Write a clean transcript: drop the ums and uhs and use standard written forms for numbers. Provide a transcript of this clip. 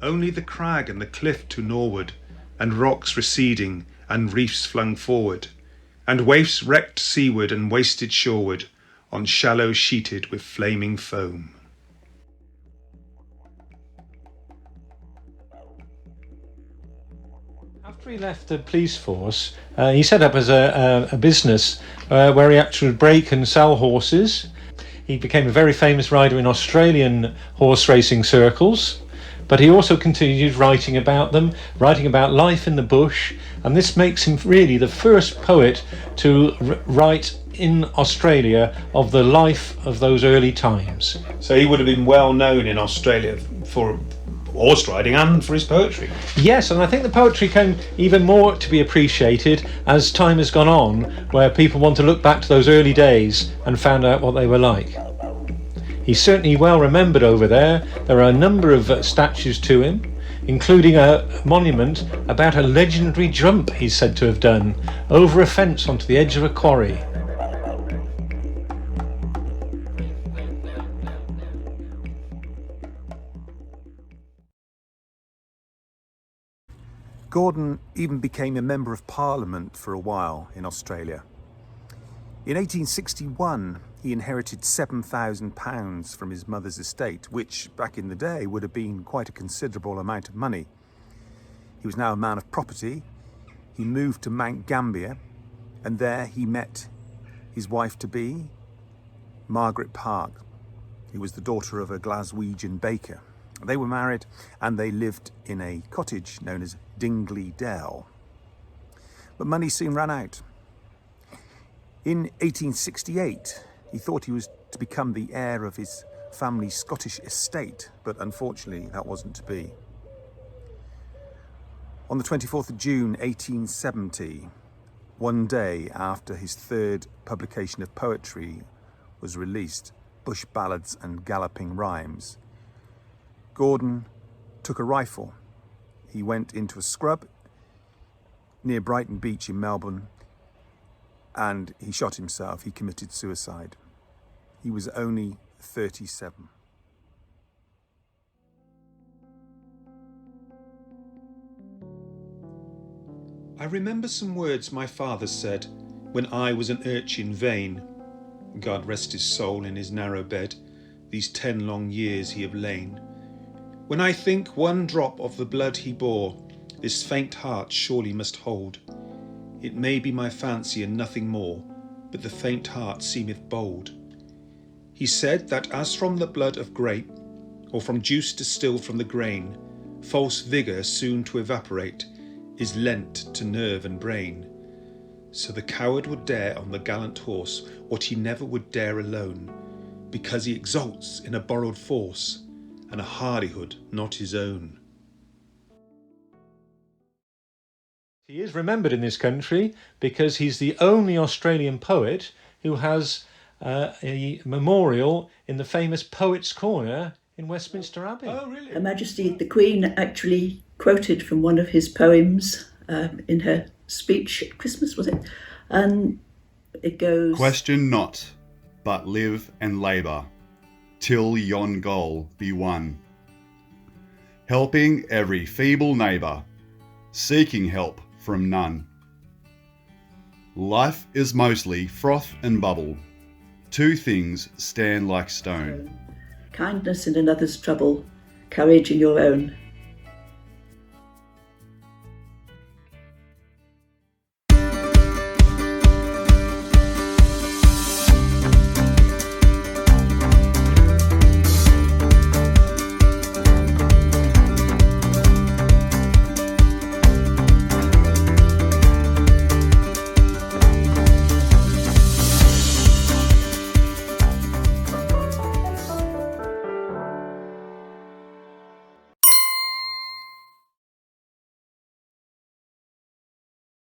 Only the crag and the cliff to norward, and rocks receding, and reefs flung forward, and waifs wrecked seaward and wasted shoreward, on shallows sheeted with flaming foam. After he left the police force, he set up as a business where he actually would break and sell horses. He became a very famous rider in Australian horse racing circles, but he also continued writing about them, writing about life in the bush, and this makes him really the first poet to write in Australia of the life of those early times. So he would have been well known in Australia for horse riding and for his poetry. Yes, and I think the poetry came even more to be appreciated as time has gone on, where people want to look back to those early days and found out what they were like. He's certainly well remembered over there. There are a number of statues to him, including a monument about a legendary jump he's said to have done over a fence onto the edge of a quarry. Gordon even became a Member of Parliament for a while in Australia. In 1861, he inherited £7,000 from his mother's estate, which back in the day would have been quite a considerable amount of money. He was now a man of property. He moved to Mount Gambier, and there he met his wife-to-be, Margaret Park, who was the daughter of a Glaswegian baker. They were married and they lived in a cottage known as Dingley Dell. But money soon ran out. In 1868, he thought he was to become the heir of his family's Scottish estate, but unfortunately that wasn't to be. On the 24th of June 1870, one day after his third publication of poetry was released, Bush Ballads and Galloping Rhymes, Gordon took a rifle. He went into a scrub near Brighton Beach in Melbourne and he shot himself. He committed suicide. He was only 37. I remember some words my father said when I was an urchin vain. God rest his soul in his narrow bed, these 10 long years he have lain. When I think one drop of the blood he bore, this faint heart surely must hold. It may be my fancy and nothing more, but the faint heart seemeth bold. He said that as from the blood of grape, or from juice distilled from the grain, false vigour soon to evaporate, is lent to nerve and brain. So the coward would dare on the gallant horse what he never would dare alone, because he exults in a borrowed force, and a hardihood not his own. He is remembered in this country because he's the only Australian poet who has a memorial in the famous Poets' Corner in Westminster Abbey. Oh, really? Her Majesty the Queen actually quoted from one of his poems in her speech at Christmas, was it? And it goes... Question not, but live and labour, till yon goal be won. Helping every feeble neighbour, seeking help from none. Life is mostly froth and bubble, two things stand like stone. Kindness in another's trouble, courage in your own.